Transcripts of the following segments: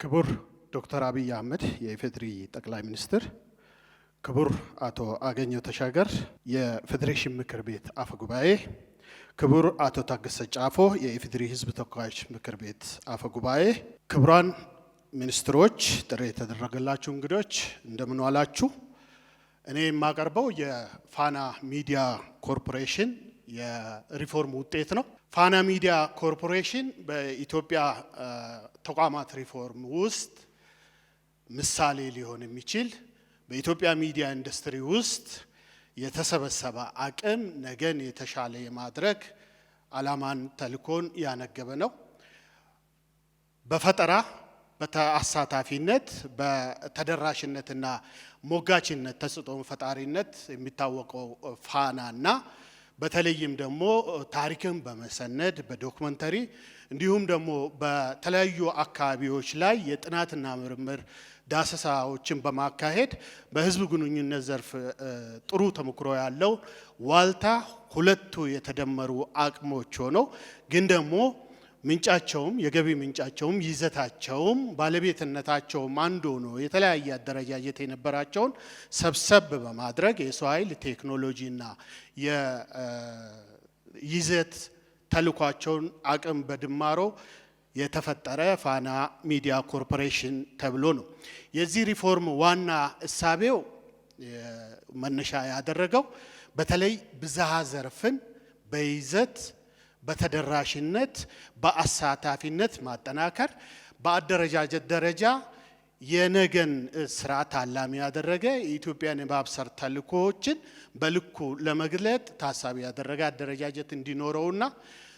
ክቡር ዶክተር አብይ አህመድ የኢፌዴሪ ጠቅላይ ሚኒስትር፣ ክቡር አቶ አገኘሁ ተሻገር የፌዴሬሽን ምክር ቤት አፈ ጉባኤ፣ ክቡር አቶ ታገሰ ጫፎ የኢፌዴሪ ሕዝብ ተወካዮች ምክር ቤት አፈ ጉባኤ፣ ክቡራን ሚኒስትሮች፣ ጥሪ የተደረገላችሁ እንግዶች እንደምን ዋላችሁ። እኔ የማቀርበው የፋና ሚዲያ ኮርፖሬሽን የሪፎርም ውጤት ነው። ፋና ሚዲያ ኮርፖሬሽን በኢትዮጵያ ተቋማት ሪፎርም ውስጥ ምሳሌ ሊሆን የሚችል በኢትዮጵያ ሚዲያ ኢንዱስትሪ ውስጥ የተሰበሰበ አቅም ነገን የተሻለ የማድረግ ዓላማን ተልእኮን ያነገበ ነው። በፈጠራ በአሳታፊነት በተደራሽነትና ሞጋችነት ተጽዕኖ ፈጣሪነት የሚታወቀው ፋናና በተለይም ደግሞ ታሪክን በመሰነድ በዶክመንተሪ እንዲሁም ደግሞ በተለያዩ አካባቢዎች ላይ የጥናትና ምርምር ዳሰሳዎችን በማካሄድ በህዝብ ግንኙነት ዘርፍ ጥሩ ተሞክሮ ያለው ዋልታ ሁለቱ የተደመሩ አቅሞች ሆነው ግን ደግሞ ምንጫቸውም የገቢ ምንጫቸውም ይዘታቸውም ባለቤትነታቸውም አንዱ ነው የተለያየ አደረጃጀት የነበራቸውን ሰብሰብ በማድረግ የሰው ኃይል ቴክኖሎጂና የይዘት ተልኳቸውን አቅም በድማሮ የተፈጠረ ፋና ሚዲያ ኮርፖሬሽን ተብሎ ነው። የዚህ ሪፎርም ዋና እሳቤው መነሻ ያደረገው በተለይ ብዝሃ ዘርፍን በይዘት በተደራሽነት በአሳታፊነት ማጠናከር በአደረጃጀት ደረጃ የነገን ስራ ታላሚ ያደረገ የኢትዮጵያን የማብሰር ተልእኮዎችን በልኩ ለመግለጥ ታሳቢ ያደረገ አደረጃጀት እንዲኖረውና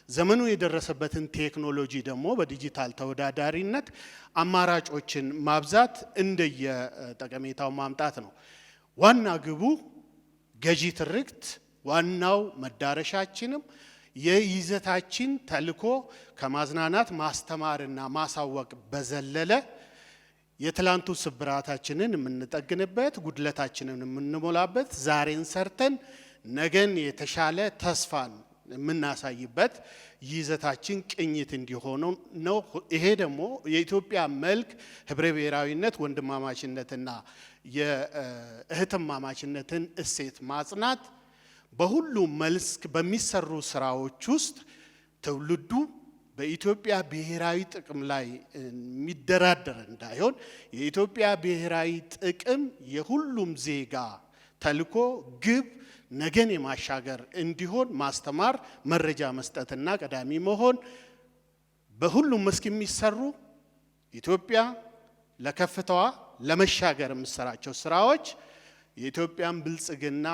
ዘመኑ የደረሰበትን ቴክኖሎጂ ደግሞ በዲጂታል ተወዳዳሪነት አማራጮችን ማብዛት እንደየ ጠቀሜታው ማምጣት ነው። ዋና ግቡ ገዢ ትርክት ዋናው መዳረሻችንም የይዘታችን ተልእኮ ከማዝናናት ማስተማርና ማሳወቅ በዘለለ የትላንቱ ስብራታችንን የምንጠግንበት ጉድለታችንን የምንሞላበት ዛሬን ሰርተን ነገን የተሻለ ተስፋን የምናሳይበት ይዘታችን ቅኝት እንዲሆኑ ነው። ይሄ ደግሞ የኢትዮጵያ መልክ ህብረ ብሔራዊነት ወንድማማችነትና የእህትማማችነትን እሴት ማጽናት በሁሉም መልክ በሚሰሩ ስራዎች ውስጥ ትውልዱ በኢትዮጵያ ብሔራዊ ጥቅም ላይ የሚደራደር እንዳይሆን የኢትዮጵያ ብሔራዊ ጥቅም የሁሉም ዜጋ ተልእኮ ግብ ነገን የማሻገር እንዲሆን ማስተማር፣ መረጃ መስጠትና ቀዳሚ መሆን በሁሉም መስክ የሚሰሩ ኢትዮጵያ ለከፍታዋ ለመሻገር የምትሰራቸው ስራዎች የኢትዮጵያን ብልጽግና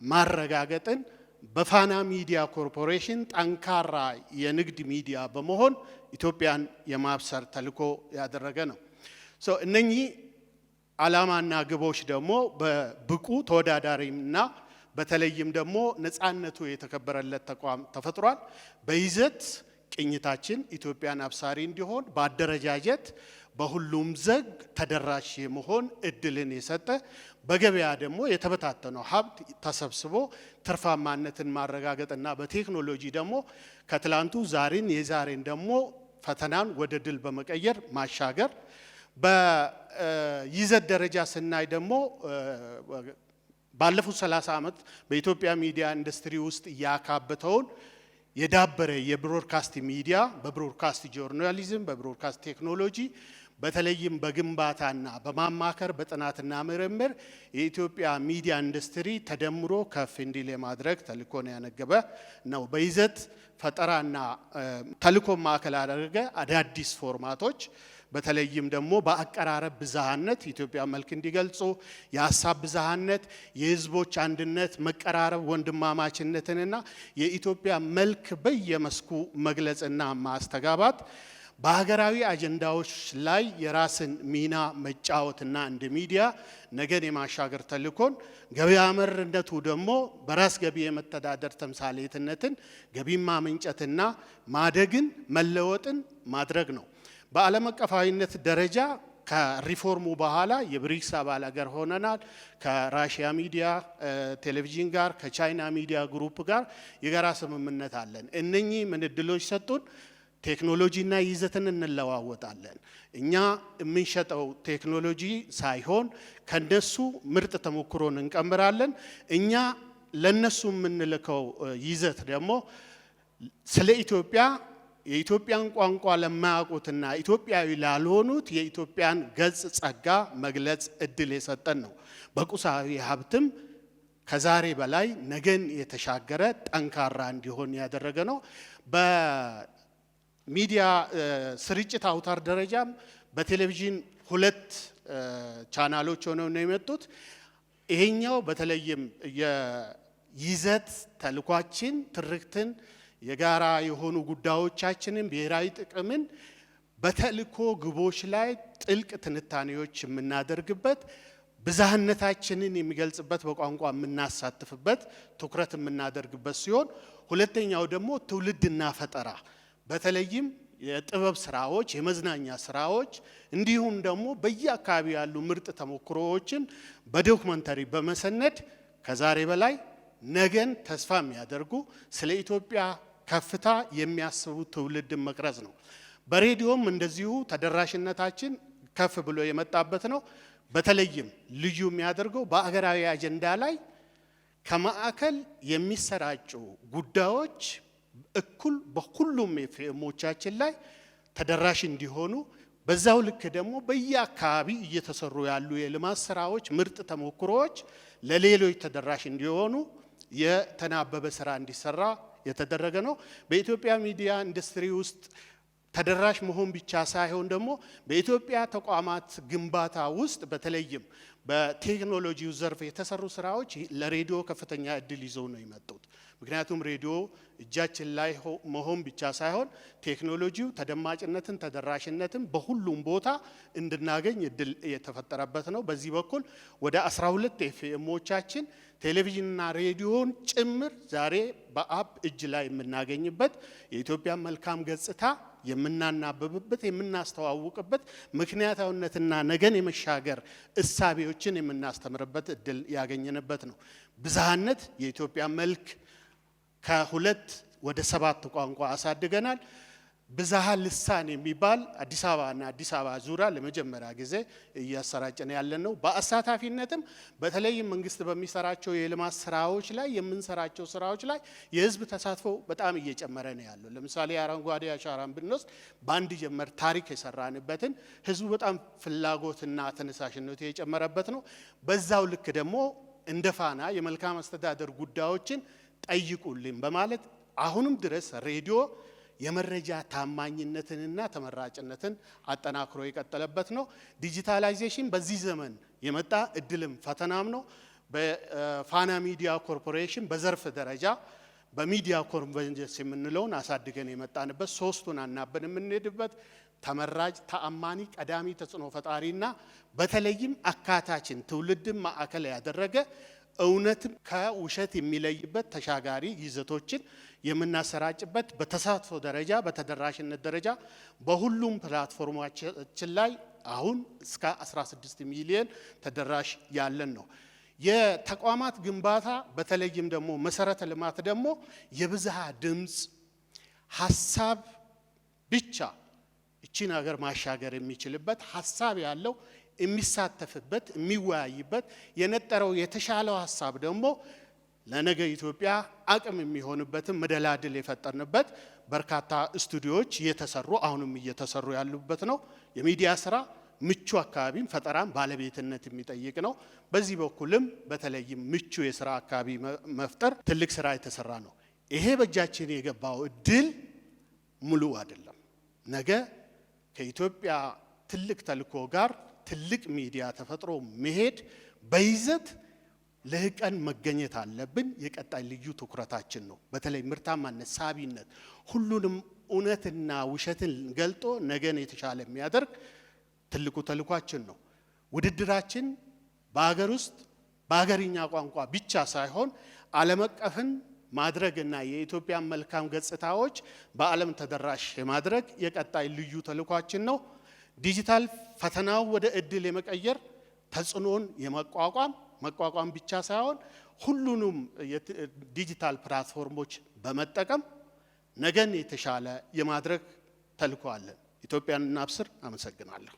ማረጋገጥን በፋና ሚዲያ ኮርፖሬሽን ጠንካራ የንግድ ሚዲያ በመሆን ኢትዮጵያን የማብሰር ተልእኮ ያደረገ ነው። እነኚህ ዓላማና ግቦች ደግሞ በብቁ ተወዳዳሪና በተለይም ደግሞ ነፃነቱ የተከበረለት ተቋም ተፈጥሯል። በይዘት ቅኝታችን ኢትዮጵያን አብሳሪ እንዲሆን በአደረጃጀት በሁሉም ዘግ ተደራሽ የመሆን እድልን የሰጠ በገበያ ደግሞ የተበታተነው ሀብት ተሰብስቦ ትርፋማነትን ማረጋገጥና በቴክኖሎጂ ደግሞ ከትላንቱ ዛሬን የዛሬን ደግሞ ፈተናን ወደ ድል በመቀየር ማሻገር። በይዘት ደረጃ ስናይ ደግሞ ባለፉት 30 ዓመት በኢትዮጵያ ሚዲያ ኢንዱስትሪ ውስጥ ያካበተውን የዳበረ የብሮድካስት ሚዲያ በብሮድካስት ጆርናሊዝም በብሮድካስት ቴክኖሎጂ በተለይም በግንባታና በማማከር በጥናትና ምርምር የኢትዮጵያ ሚዲያ ኢንዱስትሪ ተደምሮ ከፍ እንዲል የማድረግ ተልእኮን ያነገበ ነው። በይዘት ፈጠራና ተልእኮ ማዕከል ያደረገ አዳዲስ ፎርማቶች በተለይም ደግሞ በአቀራረብ ብዝሃነት ኢትዮጵያ መልክ እንዲገልጹ የሀሳብ ብዝሃነት፣ የህዝቦች አንድነት፣ መቀራረብ፣ ወንድማማችነትንና የኢትዮጵያ መልክ በየመስኩ መግለጽና ማስተጋባት በሀገራዊ አጀንዳዎች ላይ የራስን ሚና መጫወትና እንደ ሚዲያ ነገን የማሻገር ተልእኮን ገበያ መርነቱ ደግሞ በራስ ገቢ የመተዳደር ተምሳሌትነትን ገቢን ማመንጨትና ማደግን መለወጥን ማድረግ ነው። በዓለም አቀፋዊነት ደረጃ ከሪፎርሙ በኋላ የብሪክስ አባል ሀገር ሆነናል። ከራሽያ ሚዲያ ቴሌቪዥን ጋር ከቻይና ሚዲያ ግሩፕ ጋር የጋራ ስምምነት አለን። እነኚህ ምን እድሎች ሰጡን? ቴክኖሎጂና ይዘትን እንለዋወጣለን። እኛ የምንሸጠው ቴክኖሎጂ ሳይሆን ከነሱ ምርጥ ተሞክሮን እንቀምራለን። እኛ ለነሱ የምንልከው ይዘት ደግሞ ስለ ኢትዮጵያ የኢትዮጵያን ቋንቋ ለማያውቁትና ኢትዮጵያዊ ላልሆኑት የኢትዮጵያን ገጽ ጸጋ መግለጽ እድል የሰጠን ነው። በቁሳዊ ሀብትም ከዛሬ በላይ ነገን የተሻገረ ጠንካራ እንዲሆን ያደረገ ነው። በሚዲያ ስርጭት አውታር ደረጃም በቴሌቪዥን 2 ቻናሎች ሆነው ነው የመጡት። ይሄኛው በተለይም የይዘት ተልኳችን ትርክትን የጋራ የሆኑ ጉዳዮቻችንን ብሔራዊ ጥቅምን በተልኮ ግቦች ላይ ጥልቅ ትንታኔዎች የምናደርግበት ብዝሃነታችንን የሚገልጽበት በቋንቋ የምናሳትፍበት ትኩረት የምናደርግበት ሲሆን ሁለተኛው ደግሞ ትውልድና ፈጠራ በተለይም የጥበብ ስራዎች የመዝናኛ ስራዎች እንዲሁም ደግሞ በየአካባቢው ያሉ ምርጥ ተሞክሮዎችን በዶክመንተሪ በመሰነድ ከዛሬ በላይ ነገን ተስፋ የሚያደርጉ ስለ ኢትዮጵያ ከፍታ የሚያስቡ ትውልድን መቅረጽ ነው። በሬዲዮም እንደዚሁ ተደራሽነታችን ከፍ ብሎ የመጣበት ነው። በተለይም ልዩ የሚያደርገው በአገራዊ አጀንዳ ላይ ከማዕከል የሚሰራጩ ጉዳዮች እኩል በሁሉም ኤፍኤሞቻችን ላይ ተደራሽ እንዲሆኑ በዛው ልክ ደግሞ በየአካባቢ እየተሰሩ ያሉ የልማት ስራዎች ምርጥ ተሞክሮዎች ለሌሎች ተደራሽ እንዲሆኑ የተናበበ ስራ እንዲሰራ የተደረገ ነው። በኢትዮጵያ ሚዲያ ኢንዱስትሪ ውስጥ ተደራሽ መሆን ብቻ ሳይሆን ደግሞ በኢትዮጵያ ተቋማት ግንባታ ውስጥ በተለይም በቴክኖሎጂው ዘርፍ የተሰሩ ስራዎች ለሬዲዮ ከፍተኛ እድል ይዘው ነው የመጡት። ምክንያቱም ሬዲዮ እጃችን ላይ መሆን ብቻ ሳይሆን ቴክኖሎጂው ተደማጭነትን ተደራሽነትን በሁሉም ቦታ እንድናገኝ እድል የተፈጠረበት ነው። በዚህ በኩል ወደ 12 ኤፍኤሞቻችን ቴሌቪዥንና ሬዲዮን ጭምር ዛሬ በአፕ እጅ ላይ የምናገኝበት የኢትዮጵያ መልካም ገጽታ የምናናበብበት የምናስተዋውቅበት ምክንያታዊነትና ነገን የመሻገር እሳቤዎችን የምናስተምርበት እድል ያገኘንበት ነው። ብዝሃነት የኢትዮጵያ መልክ ከ2 ወደ 7 ቋንቋ አሳድገናል። ብዝሃ ልሳን የሚባል አዲስ አበባና አዲስ አበባ ዙሪያ ለመጀመሪያ ጊዜ እያሰራጨን ያለን ነው። በአሳታፊነትም በተለይም መንግስት በሚሰራቸው የልማት ስራዎች ላይ የምንሰራቸው ስራዎች ላይ የህዝብ ተሳትፎ በጣም እየጨመረ ነው ያለው። ለምሳሌ አረንጓዴ አሻራን ብንወስድ በአንድ ጀመር ታሪክ የሰራንበትን ህዝቡ በጣም ፍላጎትና ተነሳሽነቱ የጨመረበት ነው። በዛው ልክ ደግሞ እንደ ፋና የመልካም አስተዳደር ጉዳዮችን ጠይቁልኝ በማለት አሁንም ድረስ ሬዲዮ የመረጃ ታማኝነትንና ተመራጭነትን አጠናክሮ የቀጠለበት ነው። ዲጂታላይዜሽን በዚህ ዘመን የመጣ እድልም ፈተናም ነው። በፋና ሚዲያ ኮርፖሬሽን በዘርፍ ደረጃ በሚዲያ ኮንቨንጀንስ የምንለውን አሳድገን የመጣንበት 3ቱን አናበን የምንሄድበት ተመራጭ ተአማኒ ቀዳሚ ተጽዕኖ ፈጣሪና በተለይም አካታችን ትውልድን ማዕከል ያደረገ እውነትም ከውሸት የሚለይበት ተሻጋሪ ይዘቶችን የምናሰራጭበት በተሳትፎ ደረጃ በተደራሽነት ደረጃ በሁሉም ፕላትፎርሞቻችን ላይ አሁን እስከ 16 ሚሊዮን ተደራሽ ያለን ነው። የተቋማት ግንባታ በተለይም ደግሞ መሰረተ ልማት ደግሞ የብዝሃ ድምጽ ሐሳብ ብቻ እቺን ሀገር ማሻገር የሚችልበት ሐሳብ ያለው የሚሳተፍበት የሚወያይበት የነጠረው የተሻለው ሐሳብ ደግሞ ለነገ ኢትዮጵያ አቅም የሚሆንበትን መደላድል የፈጠርንበት በርካታ ስቱዲዮዎች እየተሰሩ አሁንም እየተሰሩ ያሉበት ነው። የሚዲያ ስራ ምቹ አካባቢን ፈጠራን ባለቤትነት የሚጠይቅ ነው። በዚህ በኩልም በተለይም ምቹ የስራ አካባቢ መፍጠር ትልቅ ስራ የተሰራ ነው። ይሄ በእጃችን የገባው እድል ሙሉ አይደለም። ነገ ከኢትዮጵያ ትልቅ ተልእኮ ጋር ትልቅ ሚዲያ ተፈጥሮ መሄድ በይዘት ለህቀን መገኘት አለብን። የቀጣይ ልዩ ትኩረታችን ነው። በተለይ ምርታማነት፣ ሳቢነት፣ ሁሉንም እውነትና ውሸትን ገልጦ ነገን የተሻለ የሚያደርግ ትልቁ ተልኳችን ነው። ውድድራችን በአገር ውስጥ በአገርኛ ቋንቋ ብቻ ሳይሆን ዓለም አቀፍን ማድረግና የኢትዮጵያን መልካም ገጽታዎች በዓለም ተደራሽ የማድረግ የቀጣይ ልዩ ተልኳችን ነው። ዲጂታል ፈተናው ወደ እድል የመቀየር ተጽዕኖን መቋቋም ብቻ ሳይሆን ሁሉንም ዲጂታል ፕላትፎርሞች በመጠቀም ነገን የተሻለ የማድረግ ተልዕኮ አለን። ኢትዮጵያን እናብስር። አመሰግናለሁ።